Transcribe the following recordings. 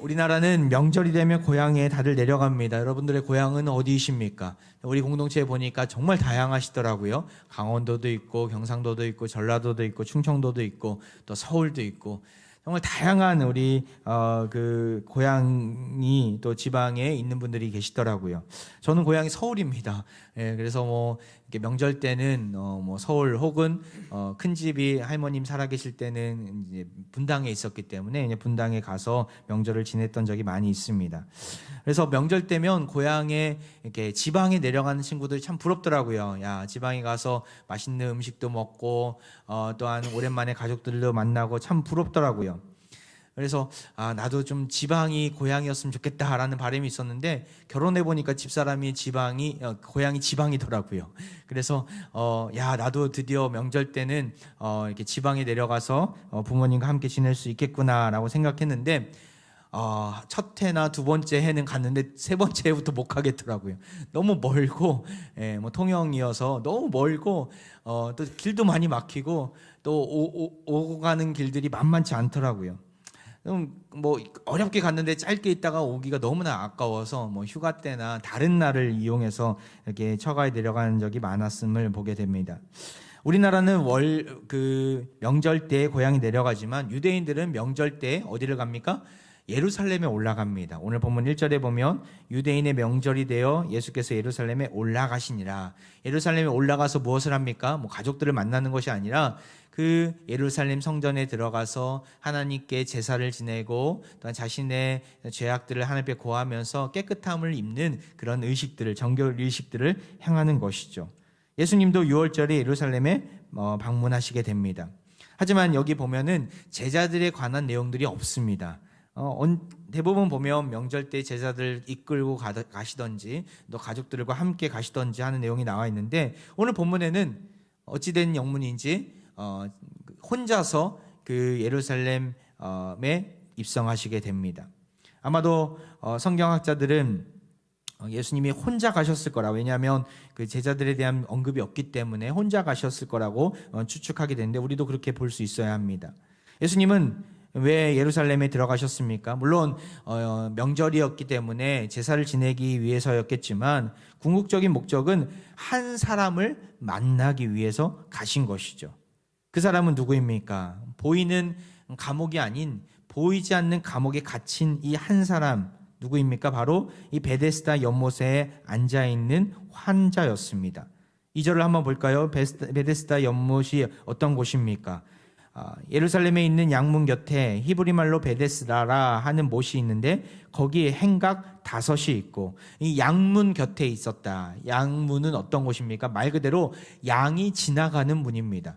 우리나라는 명절이 되면 고향에 다들 내려갑니다. 여러분들의 고향은 어디이십니까? 우리 공동체에 보니까 정말 다양하시더라고요. 강원도도 있고 경상도도 있고 전라도도 있고 충청도도 있고 또 서울도 있고 정말 다양한 우리 그 고향이 또 지방에 있는 분들이 계시더라고요. 저는 고향이 서울입니다. 예, 그래서 뭐 이렇게 명절 때는 뭐 서울 혹은 큰 집이 할머님 살아계실 때는 이제 분당에 있었기 때문에 이제 분당에 가서 명절을 지냈던 적이 많이 있습니다. 그래서 명절 때면 고향에 이렇게 지방에 내려가는 친구들이 참 부럽더라고요. 야, 지방에 가서 맛있는 음식도 먹고 또한 오랜만에 가족들도 만나고 참 부럽더라고요. 그래서 나도 좀 지방이 고향이었으면 좋겠다라는 바람이 있었는데 결혼해 보니까 집사람이 고향이 지방이더라고요. 그래서 야, 나도 드디어 명절 때는 이렇게 지방에 내려가서 부모님과 함께 지낼 수 있겠구나라고 생각했는데 첫 해나 두 번째 해는 갔는데 세 번째 해부터 못 가겠더라고요. 너무 멀고, 뭐 통영이어서 너무 멀고, 또 길도 많이 막히고, 또 오고 가는 길들이 만만치 않더라고요. 뭐 어렵게 갔는데 짧게 있다가 오기가 너무나 아까워서 뭐 휴가 때나 다른 날을 이용해서 이렇게 처가에 내려가는 적이 많았음을 보게 됩니다. 우리나라는 명절 때 고향에 내려가지만 유대인들은 명절 때 어디를 갑니까? 예루살렘에 올라갑니다. 오늘 본문 1절에 보면 유대인의 명절이 되어 예수께서 예루살렘에 올라가시니라. 예루살렘에 올라가서 무엇을 합니까? 뭐 가족들을 만나는 것이 아니라 그 예루살렘 성전에 들어가서 하나님께 제사를 지내고 또한 자신의 죄악들을 하나님께 고하면서 깨끗함을 입는 그런 의식들을, 정결 의식들을 행하는 것이죠. 예수님도 6월절에 예루살렘에 방문하시게 됩니다. 하지만 여기 보면은 제자들에 관한 내용들이 없습니다. 대부분 보면 명절 때 제자들 이끌고 가시던지 또 가족들과 함께 가시던지 하는 내용이 나와 있는데 오늘 본문에는 어찌된 영문인지 혼자서 그 예루살렘에 입성하시게 됩니다. 아마도 성경학자들은 예수님이 혼자 가셨을 거라, 왜냐하면 그 제자들에 대한 언급이 없기 때문에 혼자 가셨을 거라고 추측하게 되는데 우리도 그렇게 볼 수 있어야 합니다. 예수님은 왜 예루살렘에 들어가셨습니까? 물론 명절이었기 때문에 제사를 지내기 위해서였겠지만 궁극적인 목적은 한 사람을 만나기 위해서 가신 것이죠. 그 사람은 누구입니까? 보이는 감옥이 아닌 보이지 않는 감옥에 갇힌 이 한 사람 누구입니까? 바로 이 베데스다 연못에 앉아있는 환자였습니다. 2절을 한번 볼까요? 베데스다 연못이 어떤 곳입니까? 예루살렘에 있는 양문 곁에 히브리 말로 베데스다라 하는 못이 있는데 거기에 행각 5이 있고 이 양문 곁에 있었다. 양문은 어떤 곳입니까? 말 그대로 양이 지나가는 문입니다.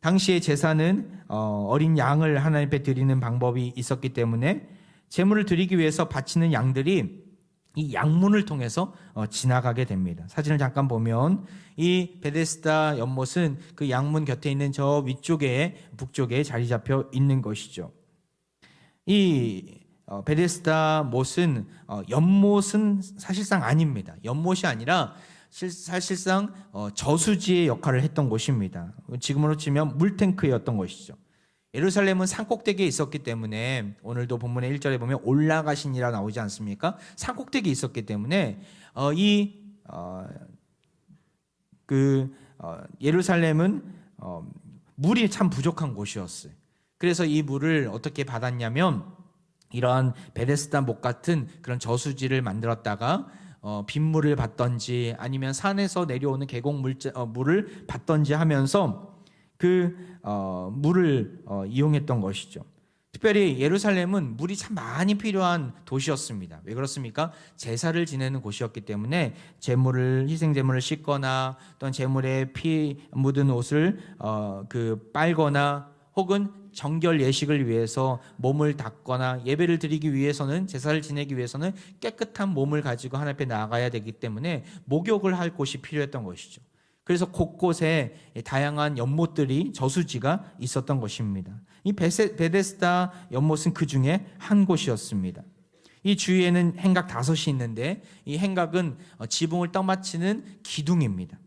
당시의 제사는 어린 양을 하나님 앞에 드리는 방법이 있었기 때문에 제물을 드리기 위해서 바치는 양들이 이 양문을 통해서 지나가게 됩니다. 사진을 잠깐 보면 이 베데스다 연못은 그 양문 곁에 있는 저 위쪽에 북쪽에 자리 잡혀 있는 것이죠. 이 베데스다 못은 연못은 사실상 아닙니다. 연못이 아니라 사실상 저수지의 역할을 했던 곳입니다. 지금으로 치면 물탱크였던 것이죠. 예루살렘은 산꼭대기에 있었기 때문에 오늘도 본문의 1절에 보면 올라가시니라 나오지 않습니까? 산꼭대기에 있었기 때문에 예루살렘은 물이 참 부족한 곳이었어요. 그래서 이 물을 어떻게 받았냐면 이러한 베데스다 못 같은 그런 저수지를 만들었다가 빗물을 받던지 아니면 산에서 내려오는 계곡 물을 받던지 하면서 그 물을 이용했던 것이죠. 특별히 예루살렘은 물이 참 많이 필요한 도시였습니다. 왜 그렇습니까? 제사를 지내는 곳이었기 때문에 희생제물을 씻거나 또는 제물에 피 묻은 옷을 빨거나 혹은 정결 예식을 위해서 몸을 닦거나 예배를 드리기 위해서는, 제사를 지내기 위해서는 깨끗한 몸을 가지고 하나님 앞에 나아가야 되기 때문에 목욕을 할 곳이 필요했던 것이죠. 그래서 곳곳에 다양한 연못들이, 저수지가 있었던 것입니다. 이 베데스다 연못은 그 중에 한 곳이었습니다. 이 주위에는 행각 5이 있는데 이 행각은 지붕을 떠받치는 기둥입니다.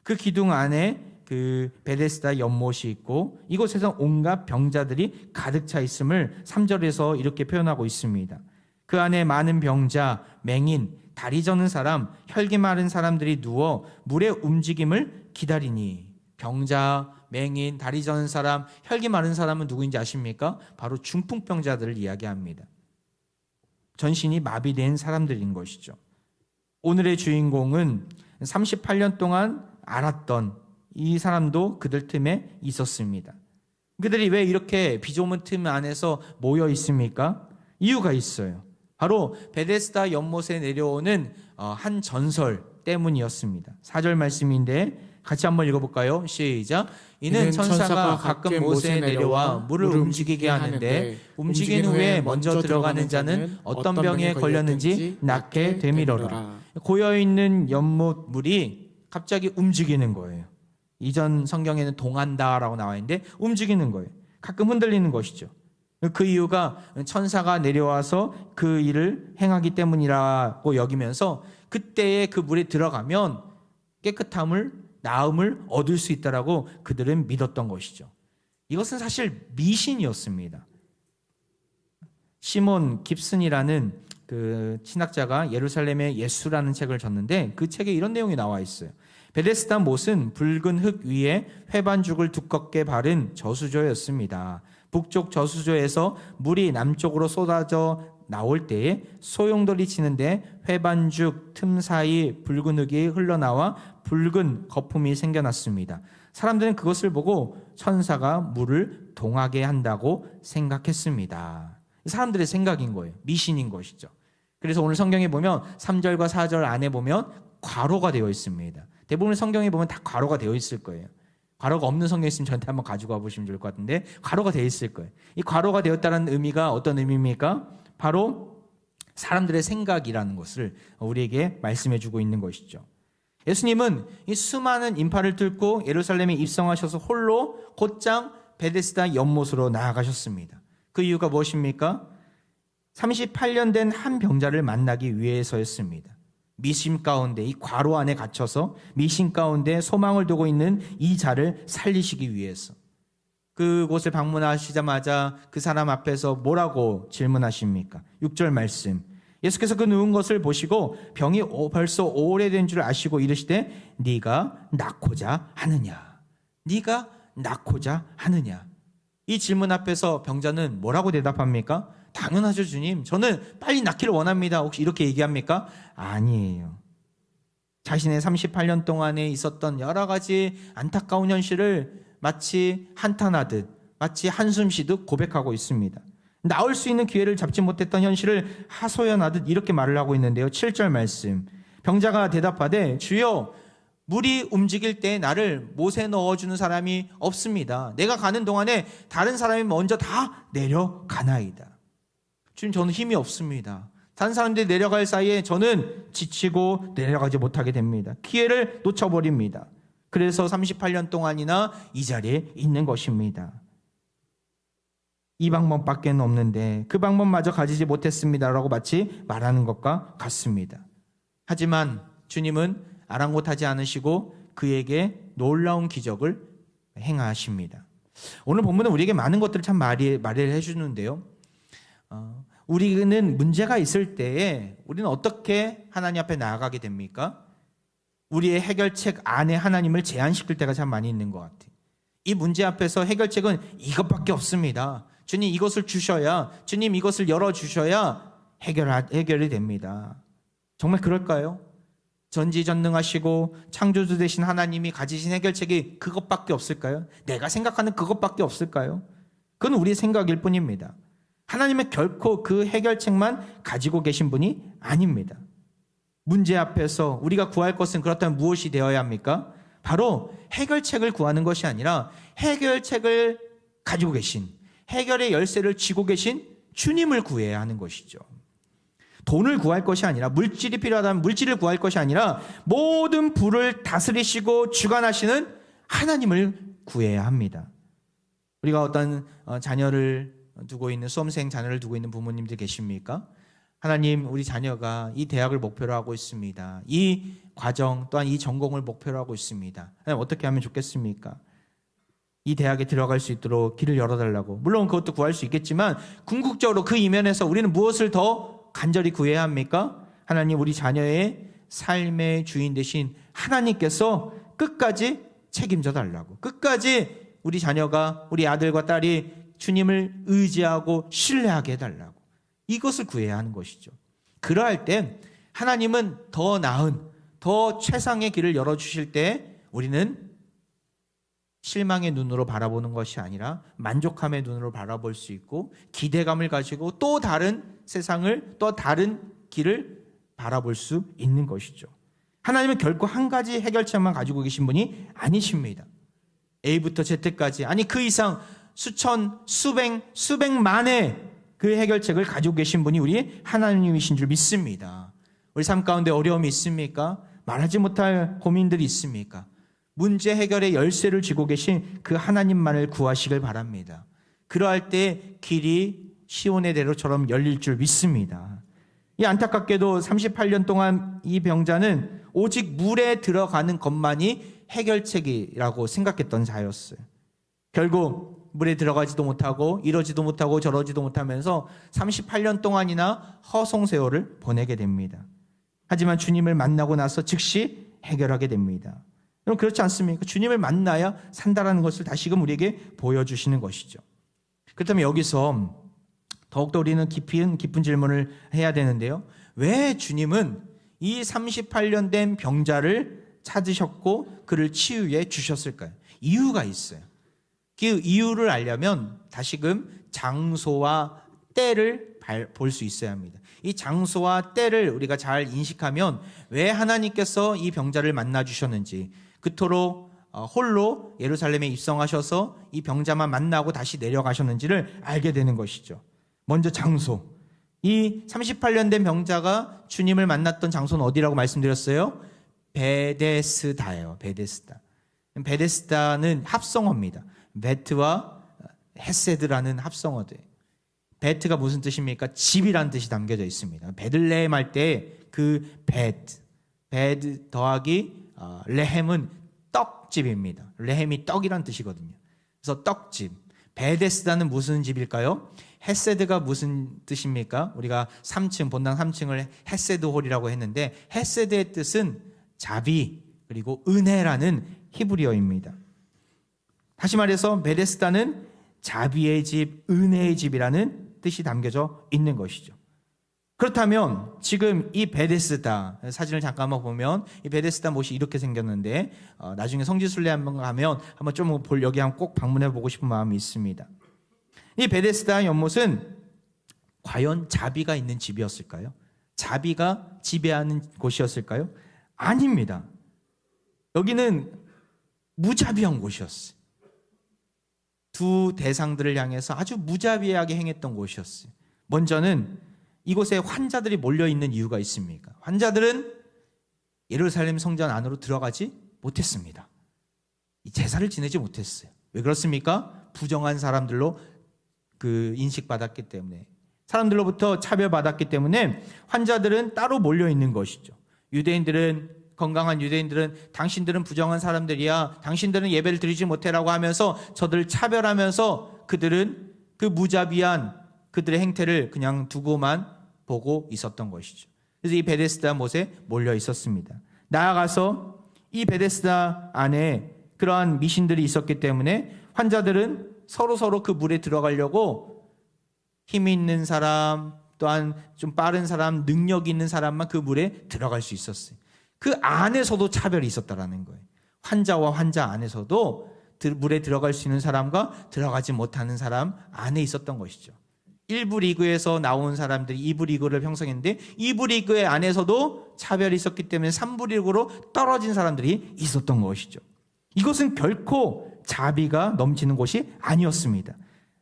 그 기둥 안에 그 베데스다 연못이 있고 이곳에서 온갖 병자들이 가득 차 있음을 3절에서 이렇게 표현하고 있습니다. 그 안에 많은 병자, 맹인, 다리 저는 사람, 혈기 마른 사람들이 누워 물의 움직임을 기다리니. 병자, 맹인, 다리 저는 사람, 혈기 마른 사람은 누구인지 아십니까? 바로 중풍병자들을 이야기합니다. 전신이 마비된 사람들인 것이죠. 오늘의 주인공은 38년 동안 알았던 이 사람도 그들 틈에 있었습니다. 그들이 왜 이렇게 비좁은 틈 안에서 모여 있습니까? 이유가 있어요. 바로 베데스다 연못에 내려오는 한 전설 때문이었습니다. 4절 말씀인데 같이 한번 읽어볼까요? 시작. 이는 천사가 가끔 못에 내려와 물을 움직이게 하는데 움직인 후에 먼저 들어가는 자는 어떤 병에 걸렸는지 낫게 되밀어라. 고여있는 연못 물이 갑자기 움직이는 거예요. 이전 성경에는 동한다라고 나와 있는데 움직이는 거예요. 가끔 흔들리는 것이죠. 그 이유가 천사가 내려와서 그 일을 행하기 때문이라고 여기면서 그때에 그 물에 들어가면 깨끗함을 나음을 얻을 수 있다라고 그들은 믿었던 것이죠. 이것은 사실 미신이었습니다. 시몬 깁슨이라는 그 신학자가 예루살렘의 예수라는 책을 졌는데 그 책에 이런 내용이 나와 있어요. 베데스다 못은 붉은 흙 위에 회반죽을 두껍게 바른 저수조였습니다. 북쪽 저수조에서 물이 남쪽으로 쏟아져 나올 때에 소용돌이 치는데 회반죽 틈 사이 붉은 흙이 흘러나와 붉은 거품이 생겨났습니다. 사람들은 그것을 보고 천사가 물을 동하게 한다고 생각했습니다. 사람들의 생각인 거예요. 미신인 것이죠. 그래서 오늘 성경에 보면 3절과 4절 안에 보면 괄호가 되어 있습니다. 대부분 성경에 보면 다 괄호가 되어 있을 거예요. 괄호가 없는 성경 있으면 저한테 한번 가지고 와보시면 좋을 것 같은데 괄호가 되어 있을 거예요. 이 괄호가 되었다는 의미가 어떤 의미입니까? 바로 사람들의 생각이라는 것을 우리에게 말씀해주고 있는 것이죠. 예수님은 이 수많은 인파를 뚫고 예루살렘에 입성하셔서 홀로 곧장 베데스다 연못으로 나아가셨습니다. 그 이유가 무엇입니까? 38년 된 한 병자를 만나기 위해서였습니다. 미심 가운데 이 괄호 안에 갇혀서 미심 가운데 소망을 두고 있는 이 자를 살리시기 위해서 그곳을 방문하시자마자 그 사람 앞에서 뭐라고 질문하십니까? 6절 말씀. 예수께서 그 누운 것을 보시고 병이 벌써 오래된 줄 아시고 이르시되 네가 낫고자 하느냐? 네가 낫고자 하느냐? 이 질문 앞에서 병자는 뭐라고 대답합니까? 당연하죠, 주님. 저는 빨리 낫기를 원합니다. 혹시 이렇게 얘기합니까? 아니에요. 자신의 38년 동안에 있었던 여러 가지 안타까운 현실을 마치 한탄하듯, 마치 한숨 쉬듯 고백하고 있습니다. 나올 수 있는 기회를 잡지 못했던 현실을 하소연하듯 이렇게 말을 하고 있는데요. 7절 말씀. 병자가 대답하되 주여 물이 움직일 때 나를 못에 넣어주는 사람이 없습니다. 내가 가는 동안에 다른 사람이 먼저 다 내려가나이다. 주님, 저는 힘이 없습니다. 다른 사람들이 내려갈 사이에 저는 지치고 내려가지 못하게 됩니다. 기회를 놓쳐버립니다. 그래서 38년 동안이나 이 자리에 있는 것입니다. 이 방법밖에 없는데 그 방법마저 가지지 못했습니다라고 마치 말하는 것과 같습니다. 하지만 주님은 아랑곳하지 않으시고 그에게 놀라운 기적을 행하십니다. 오늘 본문은 우리에게 많은 것들을 참 말을 해주는데요. 우리는 문제가 있을 때에 우리는 어떻게 하나님 앞에 나아가게 됩니까? 우리의 해결책 안에 하나님을 제한시킬 때가 참 많이 있는 것 같아요. 이 문제 앞에서 해결책은 이것밖에 없습니다. 주님 이것을 주셔야, 주님 이것을 열어주셔야 해결이 됩니다. 정말 그럴까요? 전지전능하시고 창조주 되신 하나님이 가지신 해결책이 그것밖에 없을까요? 내가 생각하는 그것밖에 없을까요? 그건 우리의 생각일 뿐입니다. 하나님은 결코 그 해결책만 가지고 계신 분이 아닙니다. 문제 앞에서 우리가 구할 것은 그렇다면 무엇이 되어야 합니까? 바로 해결책을 구하는 것이 아니라 해결책을 가지고 계신, 해결의 열쇠를 쥐고 계신 주님을 구해야 하는 것이죠. 돈을 구할 것이 아니라, 물질이 필요하다면 물질을 구할 것이 아니라 모든 부를 다스리시고 주관하시는 하나님을 구해야 합니다. 우리가 어떤 자녀를 두고 있는, 수험생 자녀를 두고 있는 부모님들 계십니까? 하나님, 우리 자녀가 이 대학을 목표로 하고 있습니다. 이 과정 또한 이 전공을 목표로 하고 있습니다. 하나님, 어떻게 하면 좋겠습니까? 이 대학에 들어갈 수 있도록 길을 열어달라고. 물론 그것도 구할 수 있겠지만 궁극적으로 그 이면에서 우리는 무엇을 더 간절히 구해야 합니까? 하나님, 우리 자녀의 삶의 주인 되신 하나님께서 끝까지 책임져 달라고. 끝까지 우리 자녀가, 우리 아들과 딸이 주님을 의지하고 신뢰하게 해달라고. 이것을 구해야 하는 것이죠. 그러할 땐 하나님은 더 나은, 더 최상의 길을 열어주실 때 우리는 실망의 눈으로 바라보는 것이 아니라 만족함의 눈으로 바라볼 수 있고 기대감을 가지고 또 다른 세상을, 또 다른 길을 바라볼 수 있는 것이죠. 하나님은 결코 한 가지 해결책만 가지고 계신 분이 아니십니다. A부터 Z까지, 아니 그 이상 수천, 수백만의 그 해결책을 가지고 계신 분이 우리 하나님이신 줄 믿습니다. 우리 삶 가운데 어려움이 있습니까? 말하지 못할 고민들이 있습니까? 문제 해결의 열쇠를 쥐고 계신 그 하나님만을 구하시길 바랍니다. 그러할 때 길이 시온의 대로처럼 열릴 줄 믿습니다. 이 안타깝게도 38년 동안 이 병자는 오직 물에 들어가는 것만이 해결책이라고 생각했던 자였어요. 결국 물에 들어가지도 못하고 이러지도 못하고 저러지도 못하면서 38년 동안이나 허송세월을 보내게 됩니다. 하지만 주님을 만나고 나서 즉시 해결하게 됩니다. 여러분, 그렇지 않습니까? 주님을 만나야 산다라는 것을 다시금 우리에게 보여주시는 것이죠. 그렇다면 여기서 더욱더 우리는 깊은 질문을 해야 되는데요. 왜 주님은 이 38년 된 병자를 찾으셨고 그를 치유해 주셨을까요? 이유가 있어요. 그 이유를 알려면 다시금 장소와 때를 볼 수 있어야 합니다. 이 장소와 때를 우리가 잘 인식하면 왜 하나님께서 이 병자를 만나 주셨는지, 그토록 홀로 예루살렘에 입성하셔서 이 병자만 만나고 다시 내려가셨는지를 알게 되는 것이죠. 먼저 장소. 이 38년 된 병자가 주님을 만났던 장소는 어디라고 말씀드렸어요? 베데스다예요. 베데스다. 베데스다는 합성어입니다. 베트와 헤세드라는 합성어들. 베트가 무슨 뜻입니까? 집이라는 뜻이 담겨져 있습니다. 베들레헴 할 때 그 베드 더하기 레헴은 떡집입니다. 레헴이 떡이란 뜻이거든요. 그래서 떡집. 베데스다는 무슨 집일까요? 헤세드가 무슨 뜻입니까? 우리가 3층, 본당 3층을 헤세드 홀이라고 했는데 헤세드의 뜻은 자비 그리고 은혜라는 히브리어입니다. 다시 말해서 베데스다는 자비의 집, 은혜의 집이라는 뜻이 담겨져 있는 것이죠. 그렇다면 지금 이 베데스다, 사진을 잠깐만 보면 이 베데스다 못이 이렇게 생겼는데 나중에 성지순례 한번 가면 한번 좀 여기 한번 꼭 방문해 보고 싶은 마음이 있습니다. 이 베데스다 연못은 과연 자비가 있는 집이었을까요? 자비가 지배하는 곳이었을까요? 아닙니다. 여기는 무자비한 곳이었어요. 두 대상들을 향해서 아주 무자비하게 행했던 곳이었어요. 먼저는 이곳에 환자들이 몰려있는 이유가 있습니까? 환자들은 예루살렘 성전 안으로 들어가지 못했습니다. 제사를 지내지 못했어요. 왜 그렇습니까? 부정한 사람들로 인식받았기 때문에, 사람들로부터 차별받았기 때문에 환자들은 따로 몰려있는 것이죠. 건강한 유대인들은 당신들은 부정한 사람들이야, 당신들은 예배를 드리지 못해라고 하면서 저들을 차별하면서 그들은 그 무자비한 그들의 행태를 그냥 두고만 보고 있었던 것이죠. 그래서 이 베데스다 못에 몰려 있었습니다. 나아가서 이 베데스다 안에 그러한 미신들이 있었기 때문에 환자들은 서로 그 물에 들어가려고 힘이 있는 사람, 또한 좀 빠른 사람, 능력이 있는 사람만 그 물에 들어갈 수 있었어요. 그 안에서도 차별이 있었다라는 거예요. 환자와 환자 안에서도 물에 들어갈 수 있는 사람과 들어가지 못하는 사람 안에 있었던 것이죠. 1부 리그에서 나온 사람들이 2부 리그를 형성했는데 2부 리그의 안에서도 차별이 있었기 때문에 3부 리그로 떨어진 사람들이 있었던 것이죠. 이것은 결코 자비가 넘치는 곳이 아니었습니다.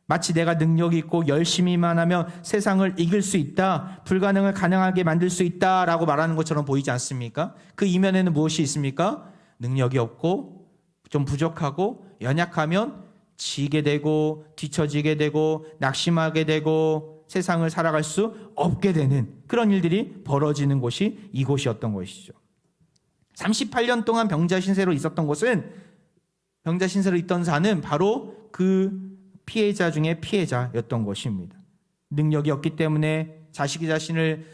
마치 내가 능력이 있고 열심히만 하면 세상을 이길 수 있다, 불가능을 가능하게 만들 수 있다라고 말하는 것처럼 보이지 않습니까? 그 이면에는 무엇이 있습니까? 능력이 없고 좀 부족하고 연약하면 지게 되고 뒤처지게 되고 낙심하게 되고 세상을 살아갈 수 없게 되는 그런 일들이 벌어지는 곳이 이곳이었던 것이죠. 38년 동안 병자 신세로 있었던 곳은, 병자 신세로 있던 자는 바로 그 피해자 중에 피해자였던 것입니다. 능력이 없기 때문에 자식이 자신을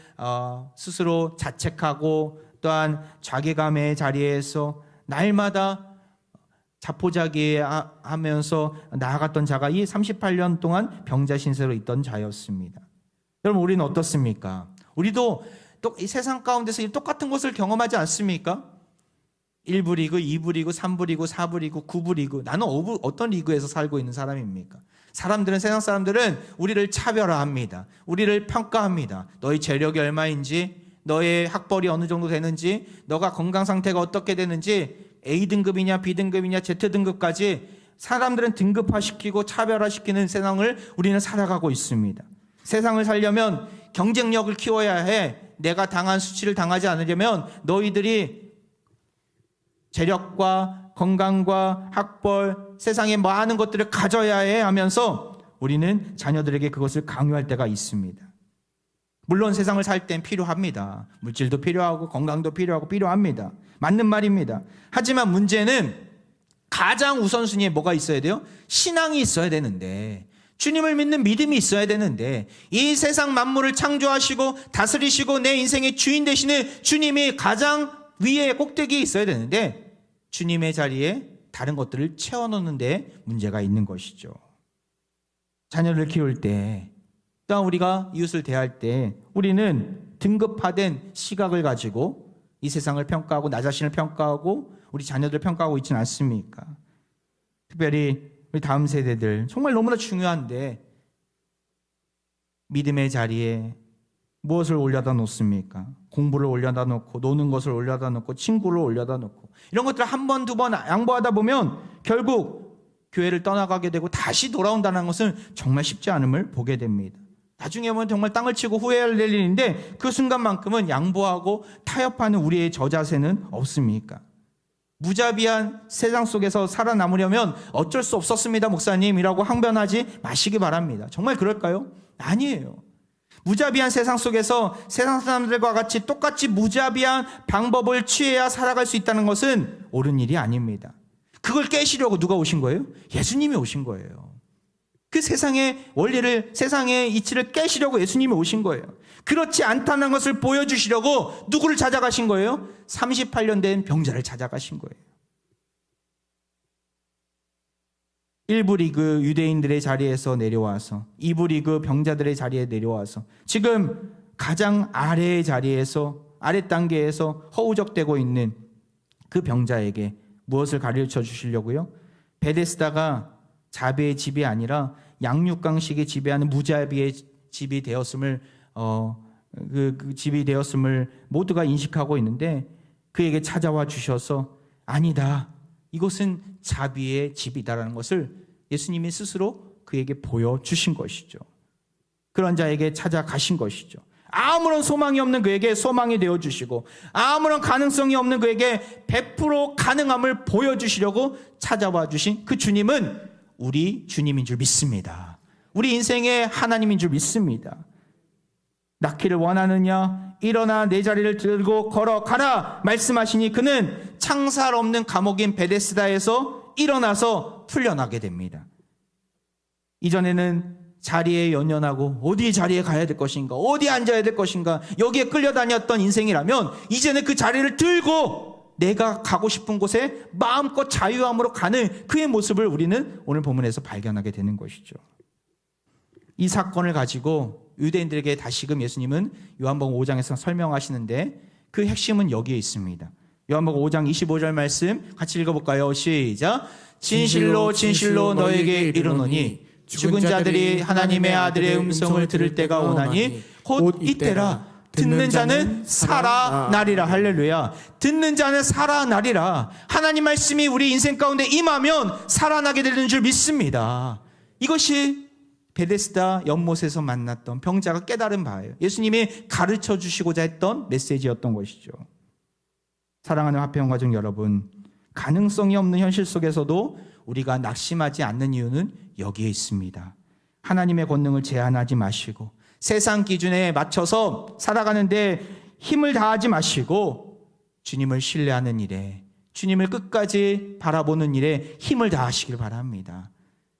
스스로 자책하고 또한 자괴감의 자리에서 날마다 자포자기하면서 나아갔던 자가 이 38년 동안 병자 신세로 있던 자였습니다. 여러분, 우리는 어떻습니까? 우리도 이 세상 가운데서 똑같은 것을 경험하지 않습니까? 1부 리그, 2부 리그, 3부 리그, 4부 리그, 9부 리그. 나는 어떤 리그에서 살고 있는 사람입니까? 세상 사람들은 우리를 차별화합니다. 우리를 평가합니다. 너의 재력이 얼마인지, 너의 학벌이 어느 정도 되는지, 너가 건강 상태가 어떻게 되는지, A등급이냐 B등급이냐 Z등급까지 사람들은 등급화시키고 차별화시키는 세상을 우리는 살아가고 있습니다. 세상을 살려면 경쟁력을 키워야 해. 내가 당한 수치를 당하지 않으려면 너희들이 재력과 건강과 학벌, 세상의 많은 것들을 가져야 해 하면서 우리는 자녀들에게 그것을 강요할 때가 있습니다. 물론 세상을 살 땐 필요합니다. 물질도 필요하고 건강도 필요합니다. 맞는 말입니다. 하지만 문제는 가장 우선순위에 뭐가 있어야 돼요? 신앙이 있어야 되는데, 주님을 믿는 믿음이 있어야 되는데, 이 세상 만물을 창조하시고 다스리시고 내 인생의 주인 되시는 주님이 가장 위에 꼭대기에 있어야 되는데, 주님의 자리에 다른 것들을 채워넣는 데 문제가 있는 것이죠. 자녀를 키울 때, 또한 우리가 이웃을 대할 때 우리는 등급화된 시각을 가지고 이 세상을 평가하고 나 자신을 평가하고 우리 자녀들을 평가하고 있지는 않습니까? 특별히 우리 다음 세대들 정말 너무나 중요한데 믿음의 자리에 무엇을 올려다 놓습니까? 공부를 올려다 놓고 노는 것을 올려다 놓고 친구를 올려다 놓고 이런 것들을 한 번, 두 번 양보하다 보면 결국 교회를 떠나가게 되고 다시 돌아온다는 것은 정말 쉽지 않음을 보게 됩니다. 나중에 보면 정말 땅을 치고 후회할 일인데 그 순간만큼은 양보하고 타협하는 우리의 저 자세는 없습니까? 무자비한 세상 속에서 살아남으려면 어쩔 수 없었습니다, 목사님이라고 항변하지 마시기 바랍니다. 정말 그럴까요? 아니에요. 무자비한 세상 속에서 세상 사람들과 같이 똑같이 무자비한 방법을 취해야 살아갈 수 있다는 것은 옳은 일이 아닙니다. 그걸 깨시려고 누가 오신 거예요? 예수님이 오신 거예요. 그 세상의 원리를, 세상의 이치를 깨시려고 예수님이 오신 거예요. 그렇지 않다는 것을 보여주시려고 누구를 찾아가신 거예요? 38년 된 병자를 찾아가신 거예요. 1부 리그 유대인들의 자리에서 내려와서 2부 리그 병자들의 자리에 내려와서 지금 가장 아래의 자리에서, 아래 단계에서 허우적대고 있는 그 병자에게 무엇을 가르쳐 주시려고요? 베데스다가 자비의 집이 아니라 양육강식의 지배하는 무자비의 집이 되었음을 그 집이 되었음을 모두가 인식하고 있는데 그에게 찾아와 주셔서 아니다, 이것은 자비의 집이다라는 것을 예수님이 스스로 그에게 보여주신 것이죠. 그런 자에게 찾아가신 것이죠. 아무런 소망이 없는 그에게 소망이 되어주시고 아무런 가능성이 없는 그에게 100% 가능함을 보여주시려고 찾아와 주신 그 주님은 우리 주님인 줄 믿습니다. 우리 인생의 하나님인 줄 믿습니다. 낳기를 원하느냐? 일어나 내 자리를 들고 걸어가라 말씀하시니 그는 창살 없는 감옥인 베데스다에서 일어나서 풀려나게 됩니다. 이전에는 자리에 연연하고 어디 자리에 가야 될 것인가, 어디 앉아야 될 것인가, 여기에 끌려다녔던 인생이라면 이제는 그 자리를 들고 내가 가고 싶은 곳에 마음껏 자유함으로 가는 그의 모습을 우리는 오늘 본문에서 발견하게 되는 것이죠. 이 사건을 가지고 유대인들에게 다시금 예수님은 요한복음 5장에서 설명하시는데 그 핵심은 여기에 있습니다. 요한복음 5장 25절 말씀 같이 읽어볼까요? 시작. 진실로 진실로 너에게 이르노니 죽은 자들이 하나님의 아들의 음성을 들을 때가 오나니 곧 이때라. 듣는 자는 살아나리라. 할렐루야. 듣는 자는 살아나리라. 하나님 말씀이 우리 인생 가운데 임하면 살아나게 되는 줄 믿습니다. 이것이 베데스다 연못에서 만났던 병자가 깨달은 바예요. 예수님이 가르쳐 주시고자 했던 메시지였던 것이죠. 사랑하는 화평가족 여러분, 가능성이 없는 현실 속에서도 우리가 낙심하지 않는 이유는 여기에 있습니다. 하나님의 권능을 제한하지 마시고 세상 기준에 맞춰서 살아가는데 힘을 다하지 마시고 주님을 신뢰하는 일에, 주님을 끝까지 바라보는 일에 힘을 다하시길 바랍니다.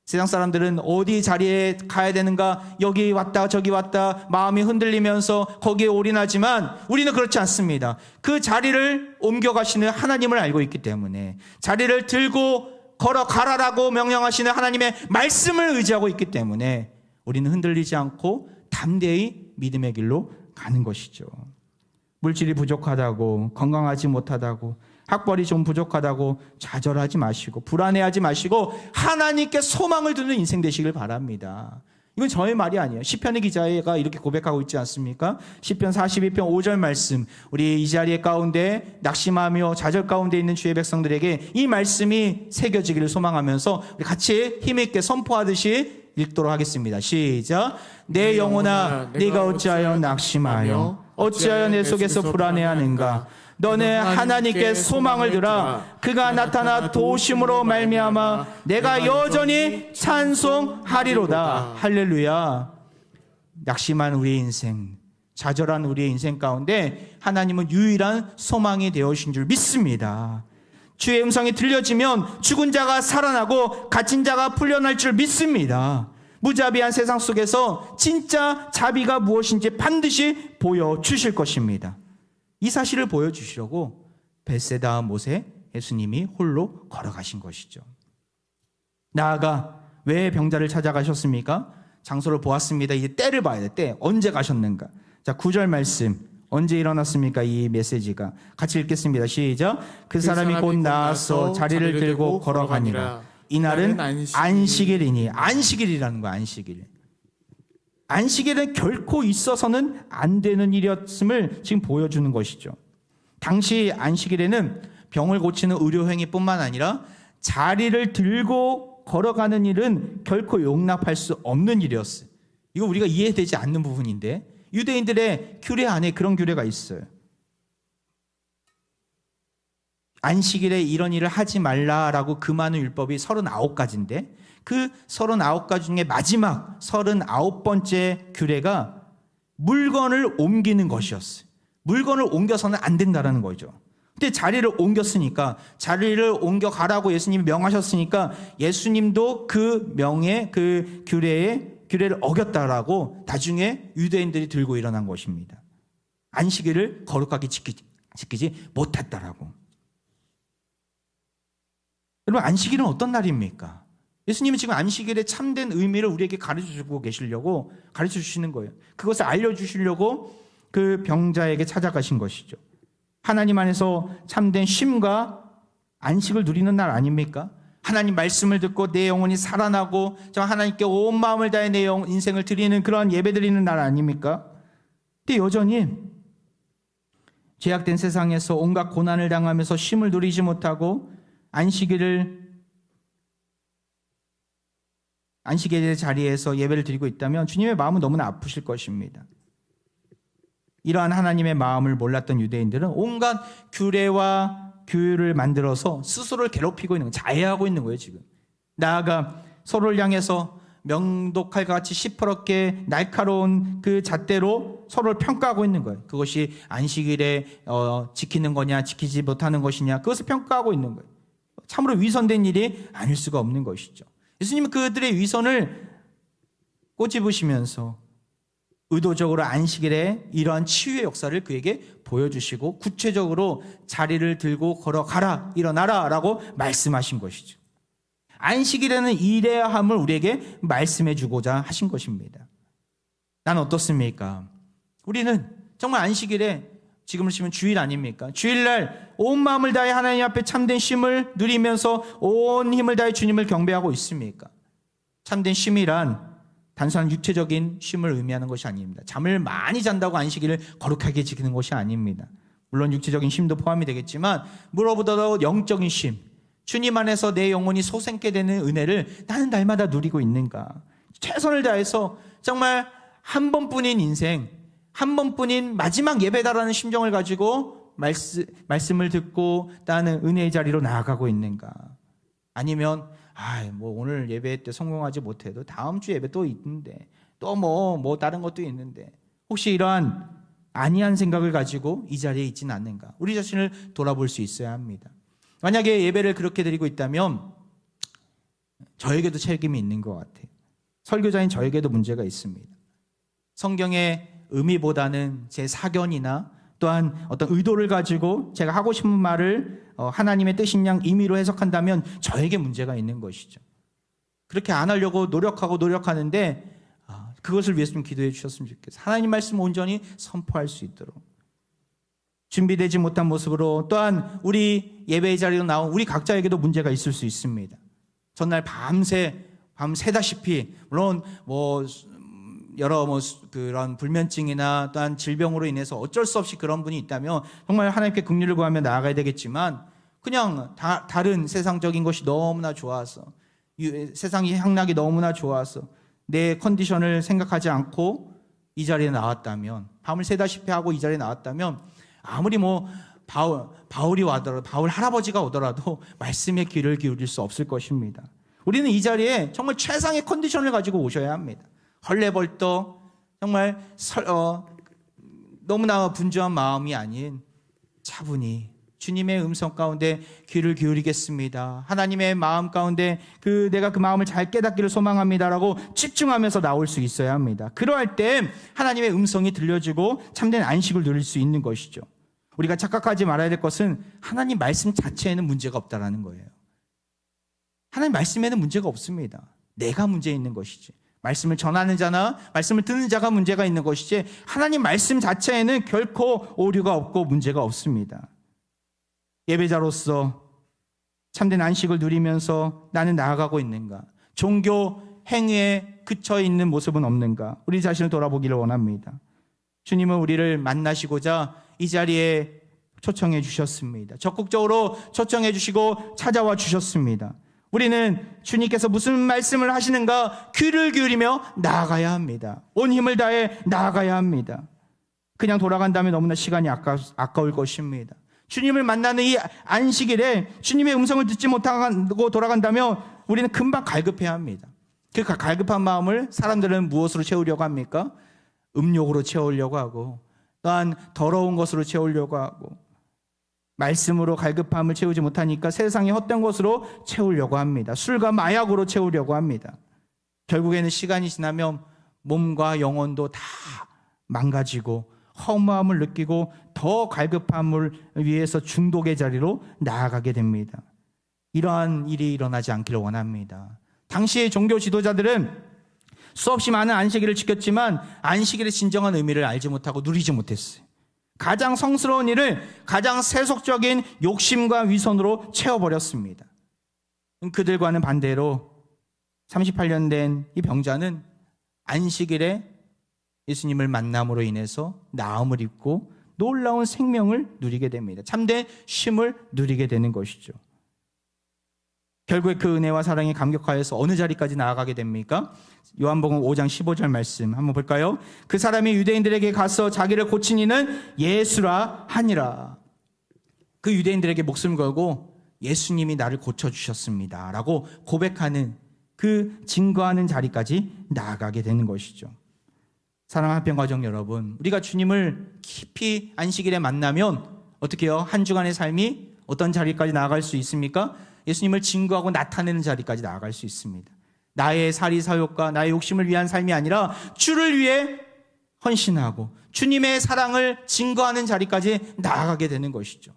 세상 사람들은 어디 자리에 가야 되는가, 여기 왔다 저기 왔다 마음이 흔들리면서 거기에 올인하지만 우리는 그렇지 않습니다. 그 자리를 옮겨가시는 하나님을 알고 있기 때문에, 자리를 들고 걸어가라라고 명령하시는 하나님의 말씀을 의지하고 있기 때문에 우리는 흔들리지 않고 담대히 믿음의 길로 가는 것이죠. 물질이 부족하다고, 건강하지 못하다고, 학벌이 좀 부족하다고 좌절하지 마시고 불안해하지 마시고 하나님께 소망을 두는 인생 되시길 바랍니다. 이건 저의 말이 아니에요. 시편의 기자가 이렇게 고백하고 있지 않습니까? 시편 42편 5절 말씀, 우리 이 자리에 가운데 낙심하며 좌절 가운데 있는 주의 백성들에게 이 말씀이 새겨지기를 소망하면서 우리 같이 힘있게 선포하듯이 읽도록 하겠습니다. 시작. 내 영혼아 네가 어찌하여 낙심하여 어찌하여 내 속에서 불안해하는가. 너는 하나님께 소망을 두라. 그가 나타나 도우심으로 말미암아 내가 여전히 찬송하리로다. 할렐루야. 낙심한 우리의 인생, 좌절한 우리의 인생 가운데 하나님은 유일한 소망이 되어신 줄 믿습니다. 주의 음성이 들려지면 죽은 자가 살아나고 갇힌 자가 풀려날 줄 믿습니다. 무자비한 세상 속에서 진짜 자비가 무엇인지 반드시 보여주실 것입니다. 이 사실을 보여주시려고 벳세다 못에 예수님이 홀로 걸어가신 것이죠. 나아가 왜 병자를 찾아가셨습니까? 장소를 보았습니다. 이제 때를 봐야 돼. 때. 언제 가셨는가? 자, 9절 말씀. 언제 일어났습니까? 이 메시지가. 같이 읽겠습니다. 시작. 그 사람이 곧 나아서 자리를 들고 걸어가니라. 이날은 안식일이니. 안식일이라는 거야. 안식일. 안식일은 결코 있어서는 안 되는 일이었음을 지금 보여주는 것이죠. 당시 안식일에는 병을 고치는 의료행위뿐만 아니라 자리를 들고 걸어가는 일은 결코 용납할 수 없는 일이었어요. 이거 우리가 이해되지 않는 부분인데 유대인들의 규례 안에 그런 규례가 있어요. 안식일에 이런 일을 하지 말라라고 금하는 율법이 39가지인데 그 39가지 중에 마지막 39번째 규례가 물건을 옮기는 것이었어요. 물건을 옮겨서는 안 된다라는 거죠. 근데 자리를 옮겼으니까, 자리를 옮겨가라고 예수님이 명하셨으니까 예수님도 그 명예, 그 규례를 어겼다라고 나중에 유대인들이 들고 일어난 것입니다. 안식일을 거룩하게 지키지 못했다라고. 여러분, 안식일은 어떤 날입니까? 예수님은 지금 안식일의 참된 의미를 우리에게 가르쳐주고 계시려고 가르쳐 주시는 거예요. 그것을 알려주시려고 그 병자에게 찾아가신 것이죠. 하나님 안에서 참된 쉼과 안식을 누리는 날 아닙니까? 하나님 말씀을 듣고 내 영혼이 살아나고 하나님께 온 마음을 다해 내 인생을 드리는 그러한 예배 드리는 날 아닙니까? 근데 여전히 죄악된 세상에서 온갖 고난을 당하면서 쉼을 누리지 못하고 안식일의 자리에서 예배를 드리고 있다면 주님의 마음은 너무나 아프실 것입니다. 이러한 하나님의 마음을 몰랐던 유대인들은 온갖 규례와 규율을 만들어서 스스로를 괴롭히고 있는 거예요. 자해하고 있는 거예요. 지금 나아가 서로를 향해서 명독칼과 같이 시퍼렇게 날카로운 그 잣대로 서로를 평가하고 있는 거예요. 그것이 안식일에 지키는 거냐 지키지 못하는 것이냐, 그것을 평가하고 있는 거예요. 참으로 위선된 일이 아닐 수가 없는 것이죠. 예수님은 그들의 위선을 꼬집으시면서 의도적으로 안식일에 이러한 치유의 역사를 그에게 보여주시고 구체적으로 자리를 들고 걸어가라, 일어나라 라고 말씀하신 것이죠. 안식일에는 이래야 함을 우리에게 말씀해 주고자 하신 것입니다. 난 어떻습니까? 우리는 정말 안식일에, 지금을 치면 주일 아닙니까? 주일날 온 마음을 다해 하나님 앞에 참된 쉼을 누리면서 온 힘을 다해 주님을 경배하고 있습니까? 참된 쉼이란 단순한 육체적인 쉼을 의미하는 것이 아닙니다. 잠을 많이 잔다고 안식일을 거룩하게 지키는 것이 아닙니다. 물론 육체적인 쉼도 포함이 되겠지만 무엇보다도 영적인 쉼, 주님 안에서 내 영혼이 소생케 되는 은혜를 나는 날마다 누리고 있는가? 최선을 다해서 정말 한 번뿐인 인생, 한 번뿐인 마지막 예배다라는 심정을 가지고 말씀을 듣고 나는 은혜의 자리로 나아가고 있는가? 아니면 뭐 오늘 예배 때 성공하지 못해도 다음 주 예배 또 있는데 또 뭐 다른 것도 있는데 혹시 이러한 아니한 생각을 가지고 이 자리에 있지는 않는가? 우리 자신을 돌아볼 수 있어야 합니다. 만약에 예배를 그렇게 드리고 있다면 저에게도 책임이 있는 것 같아요. 설교자인 저에게도 문제가 있습니다. 성경의 의미보다는 제 사견이나 또한 어떤 의도를 가지고 제가 하고 싶은 말을 하나님의 뜻인 양 임의로 해석한다면 저에게 문제가 있는 것이죠. 그렇게 안 하려고 노력하는데 그것을 위해서 좀 기도해 주셨으면 좋겠어요. 하나님 말씀 온전히 선포할 수 있도록. 준비되지 못한 모습으로 또한 우리 예배의 자리로 나온 우리 각자에게도 문제가 있을 수 있습니다. 전날 밤새다시피 물론 여러 그런 불면증이나 또한 질병으로 인해서 어쩔 수 없이 그런 분이 있다면 정말 하나님께 긍휼을 구하며 나아가야 되겠지만 그냥 다른 세상적인 것이 너무나 좋아서 세상의 향락이 너무나 좋아서 내 컨디션을 생각하지 않고 이 자리에 나왔다면 밤을 새다시피 하고 이 자리에 나왔다면 아무리 바울이 와더라도 바울 할아버지가 오더라도 말씀에 귀를 기울일 수 없을 것입니다. 우리는 이 자리에 정말 최상의 컨디션을 가지고 오셔야 합니다. 헐레벌떡 정말 너무나 분주한 마음이 아닌 차분히 주님의 음성 가운데 귀를 기울이겠습니다. 하나님의 마음 가운데 내가 그 마음을 잘 깨닫기를 소망합니다라고 집중하면서 나올 수 있어야 합니다. 그러할 때 하나님의 음성이 들려지고 참된 안식을 누릴 수 있는 것이죠. 우리가 착각하지 말아야 될 것은 하나님 말씀 자체에는 문제가 없다라는 거예요. 하나님 말씀에는 문제가 없습니다. 내가 문제 있는 것이지. 말씀을 전하는 자나 말씀을 듣는 자가 문제가 있는 것이지 하나님 말씀 자체에는 결코 오류가 없고 문제가 없습니다. 예배자로서 참된 안식을 누리면서 나는 나아가고 있는가? 종교 행위에 그쳐 있는 모습은 없는가? 우리 자신을 돌아보기를 원합니다. 주님은 우리를 만나시고자 이 자리에 초청해 주셨습니다. 적극적으로 초청해 주시고 찾아와 주셨습니다. 우리는 주님께서 무슨 말씀을 하시는가 귀를 기울이며 나아가야 합니다. 온 힘을 다해 나아가야 합니다. 그냥 돌아간다면 너무나 시간이 아까울 것입니다. 주님을 만나는 이 안식일에 주님의 음성을 듣지 못하고 돌아간다면 우리는 금방 갈급해야 합니다. 그 갈급한 마음을 사람들은 무엇으로 채우려고 합니까? 음욕으로 채우려고 하고 또한 더러운 것으로 채우려고 하고 말씀으로 갈급함을 채우지 못하니까 세상의 헛된 것으로 채우려고 합니다. 술과 마약으로 채우려고 합니다. 결국에는 시간이 지나면 몸과 영혼도 다 망가지고 허무함을 느끼고 더 갈급함을 위해서 중독의 자리로 나아가게 됩니다. 이러한 일이 일어나지 않기를 원합니다. 당시의 종교 지도자들은 수없이 많은 안식일을 지켰지만 안식일의 진정한 의미를 알지 못하고 누리지 못했어요. 가장 성스러운 일을 가장 세속적인 욕심과 위선으로 채워버렸습니다. 그들과는 반대로 38년 된 이 병자는 안식일에 예수님을 만남으로 인해서 나음을 입고 놀라운 생명을 누리게 됩니다. 참된 쉼을 누리게 되는 것이죠. 결국에 그 은혜와 사랑에 감격하여서 어느 자리까지 나아가게 됩니까? 요한복음 5장 15절 말씀 한번 볼까요? 그 사람이 유대인들에게 가서 자기를 고친 이는 예수라 하니라. 그 유대인들에게 목숨 걸고 예수님이 나를 고쳐주셨습니다 라고 고백하는 그 증거하는 자리까지 나아가게 되는 것이죠. 사랑하는 한평가족 여러분, 우리가 주님을 깊이 안식일에 만나면 어떻게 해요? 한 주간의 삶이 어떤 자리까지 나아갈 수 있습니까? 예수님을 증거하고 나타내는 자리까지 나아갈 수 있습니다. 나의 사리사욕과 나의 욕심을 위한 삶이 아니라 주를 위해 헌신하고 주님의 사랑을 증거하는 자리까지 나아가게 되는 것이죠.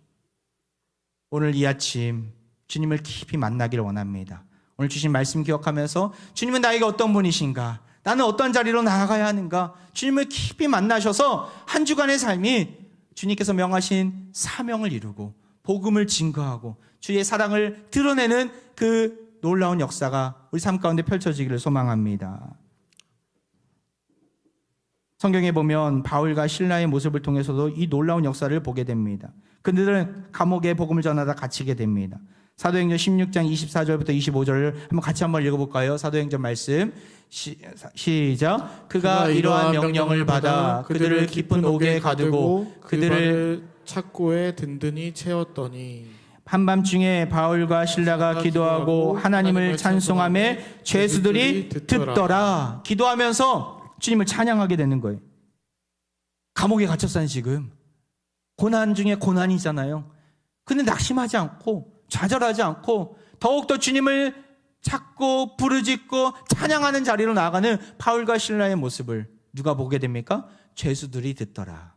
오늘 이 아침 주님을 깊이 만나기를 원합니다. 오늘 주신 말씀 기억하면서 주님은 나에게 어떤 분이신가? 나는 어떤 자리로 나아가야 하는가? 주님을 깊이 만나셔서 한 주간의 삶이 주님께서 명하신 사명을 이루고 복음을 증거하고 주의 사랑을 드러내는 그 놀라운 역사가 우리 삶 가운데 펼쳐지기를 소망합니다. 성경에 보면 바울과 실라의 모습을 통해서도 이 놀라운 역사를 보게 됩니다. 그들은 감옥에 복음을 전하다 갇히게 됩니다. 사도행전 16장 24절부터 25절을 같이 한번 읽어볼까요? 사도행전 말씀 시작. 그가 이러한 명령을 받아 그들을 깊은 옥에 가두고 그들을 착고에 든든히 채웠더니 한밤중에 바울과 실라가 기도하고 하나님을 찬송하며 죄수들이 듣더라. 기도하면서 주님을 찬양하게 되는 거예요. 감옥에 갇혔어요. 지금 고난 중에 고난이잖아요. 근데 낙심하지 않고 좌절하지 않고 더욱더 주님을 찾고 부르짖고 찬양하는 자리로 나아가는 바울과 실라의 모습을 누가 보게 됩니까? 죄수들이 듣더라.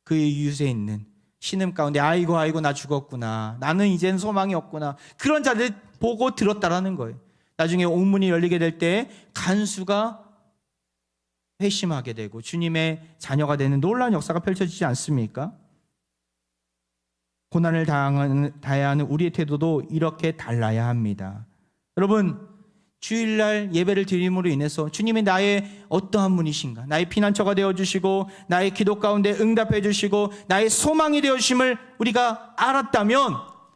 그의 이웃에 있는 신음 가운데 아이고 나 죽었구나, 나는 이젠 소망이 없구나, 그런 자들 보고 들었다라는 거예요. 나중에 옥문이 열리게 될 때 간수가 회심하게 되고 주님의 자녀가 되는 놀라운 역사가 펼쳐지지 않습니까? 고난을 당해야 하는 우리의 태도도 이렇게 달라야 합니다. 여러분, 주일날 예배를 드림으로 인해서 주님이 나의 어떠한 분이신가, 나의 피난처가 되어주시고 나의 기도 가운데 응답해 주시고 나의 소망이 되어주심을 우리가 알았다면,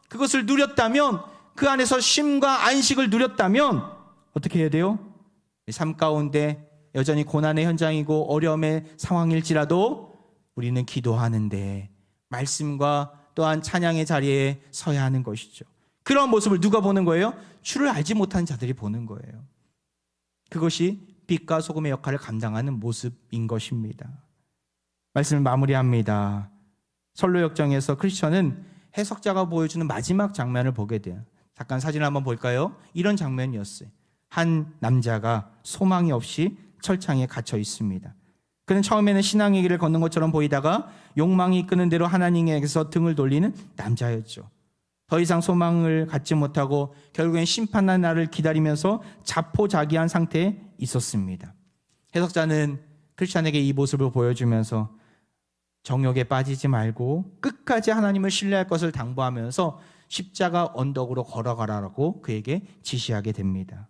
그것을 누렸다면, 그 안에서 쉼과 안식을 누렸다면 어떻게 해야 돼요? 삶 가운데 여전히 고난의 현장이고 어려움의 상황일지라도 우리는 기도하는데 말씀과 또한 찬양의 자리에 서야 하는 것이죠. 그런 모습을 누가 보는 거예요? 주를 알지 못한 자들이 보는 거예요. 그것이 빛과 소금의 역할을 감당하는 모습인 것입니다. 말씀을 마무리합니다. 선로역정에서 크리스천은 해석자가 보여주는 마지막 장면을 보게 돼요. 잠깐 사진을 한번 볼까요? 이런 장면이었어요. 한 남자가 소망이 없이 철창에 갇혀 있습니다. 그는 처음에는 신앙의 길을 걷는 것처럼 보이다가 욕망이 이끄는 대로 하나님에게서 등을 돌리는 남자였죠. 더 이상 소망을 갖지 못하고 결국엔 심판의 날을 기다리면서 자포자기한 상태에 있었습니다. 해석자는 크리스찬에게 이 모습을 보여주면서 정욕에 빠지지 말고 끝까지 하나님을 신뢰할 것을 당부하면서 십자가 언덕으로 걸어가라고 그에게 지시하게 됩니다.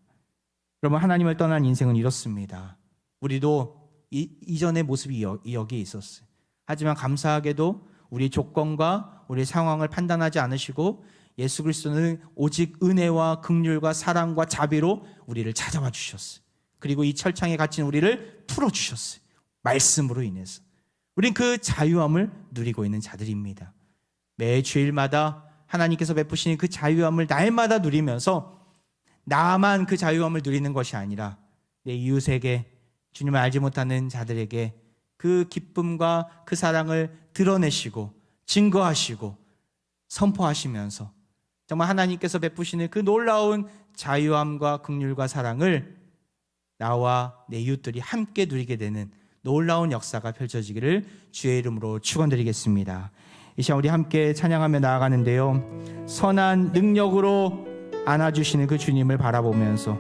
여러분, 하나님을 떠난 인생은 이렇습니다. 우리도 이전의 모습이 여기에 있었어요. 하지만 감사하게도 우리 조건과 우리 상황을 판단하지 않으시고 예수 그리스도는 오직 은혜와 긍휼과 사랑과 자비로 우리를 찾아와 주셨어요. 그리고 이 철창에 갇힌 우리를 풀어주셨어요. 말씀으로 인해서. 우린 그 자유함을 누리고 있는 자들입니다. 매 주일마다 하나님께서 베푸시는 그 자유함을 날마다 누리면서 나만 그 자유함을 누리는 것이 아니라 내 이웃에게, 주님을 알지 못하는 자들에게 그 기쁨과 그 사랑을 드러내시고 증거하시고 선포하시면서 정말 하나님께서 베푸시는 그 놀라운 자유함과 긍휼과 사랑을 나와 내 이웃들이 함께 누리게 되는 놀라운 역사가 펼쳐지기를 주의 이름으로 축원드리겠습니다. 이 시간 우리 함께 찬양하며 나아가는데요, 선한 능력으로 안아주시는 그 주님을 바라보면서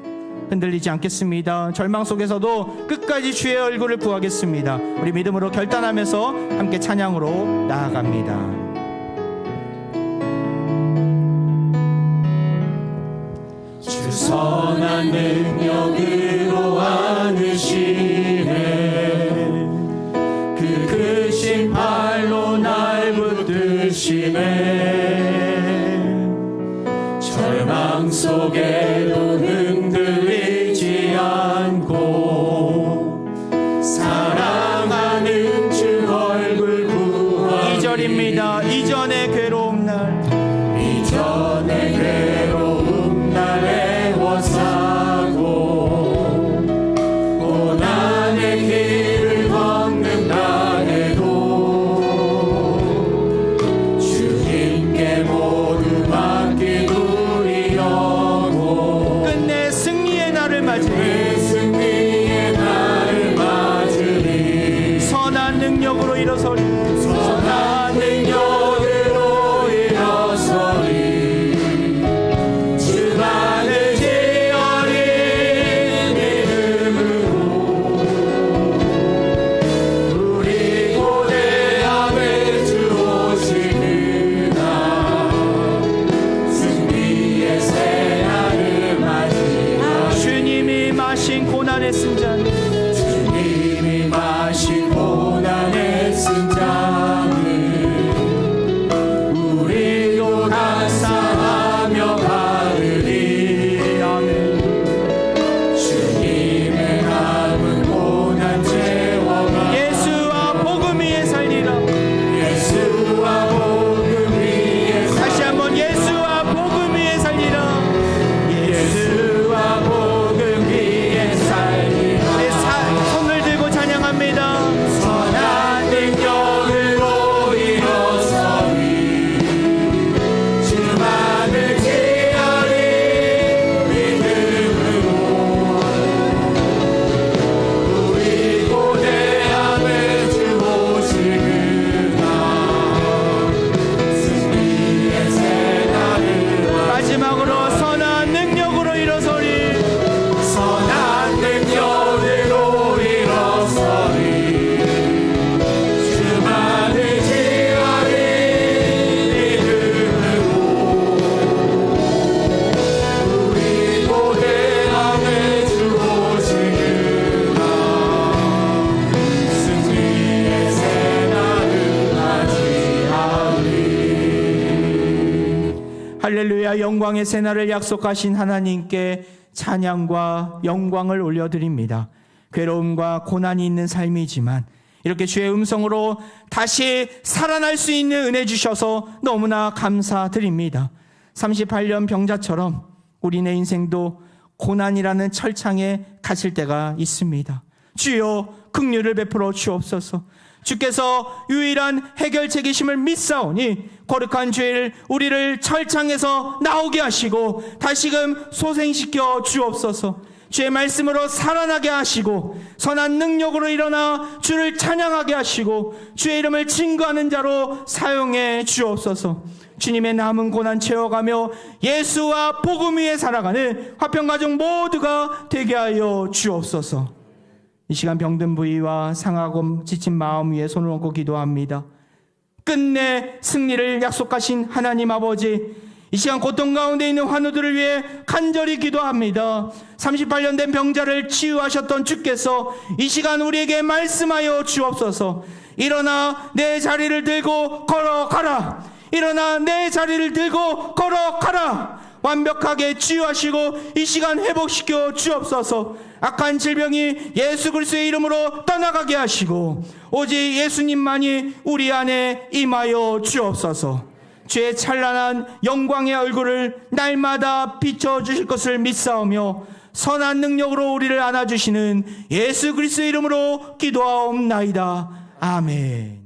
흔들리지 않겠습니다. 절망 속에서도 끝까지 주의 얼굴을 구하겠습니다. 우리 믿음으로 결단하면서 함께 찬양으로 나아갑니다. 주 선한 능력으로 안으시네, 그 크신 팔로 날 붙드시네. 절망 속에도 흔들리지 않고 사랑하는 주 얼굴 구하니. 2절입니다. 이전의 괴로움 날, 이전의 괴로움 날 애워싸고 고난의 길을 걷는다 해도 주님께 모두 맡긴 우리 영혼, 끝내 승리의 날을 맞으리. 그 승리의 날을 맞으리. 선한 능력으로 일어서리. 선한 능력으로 할렐루야. 영광의 새날을 약속하신 하나님께 찬양과 영광을 올려드립니다. 괴로움과 고난이 있는 삶이지만 이렇게 주의 음성으로 다시 살아날 수 있는 은혜 주셔서 너무나 감사드립니다. 38년 병자처럼 우리네 인생도 고난이라는 철창에 갇힐 때가 있습니다. 주여 긍휼을 베풀어 주옵소서. 주께서 유일한 해결책이심을 믿사오니 거룩한 죄를 우리를 철창에서 나오게 하시고 다시금 소생시켜 주옵소서. 주의 말씀으로 살아나게 하시고 선한 능력으로 일어나 주를 찬양하게 하시고 주의 이름을 증거하는 자로 사용해 주옵소서. 주님의 남은 고난 채워가며 예수와 복음 위에 살아가는 화평가족 모두가 되게 하여 주옵소서. 이 시간 병든 부위와 상하고 지친 마음 위에 손을 얹고 기도합니다. 끝내 승리를 약속하신 하나님 아버지, 이 시간 고통 가운데 있는 환우들을 위해 간절히 기도합니다. 38년 된 병자를 치유하셨던 주께서 이 시간 우리에게 말씀하여 주옵소서. 일어나 내 자리를 들고 걸어가라. 일어나 내 자리를 들고 걸어가라. 완벽하게 치유하시고 이 시간 회복시켜 주옵소서. 악한 질병이 예수 그리스도의 이름으로 떠나가게 하시고 오직 예수님만이 우리 안에 임하여 주옵소서. 주의 찬란한 영광의 얼굴을 날마다 비춰주실 것을 믿사오며 선한 능력으로 우리를 안아주시는 예수 그리스도의 이름으로 기도하옵나이다. 아멘.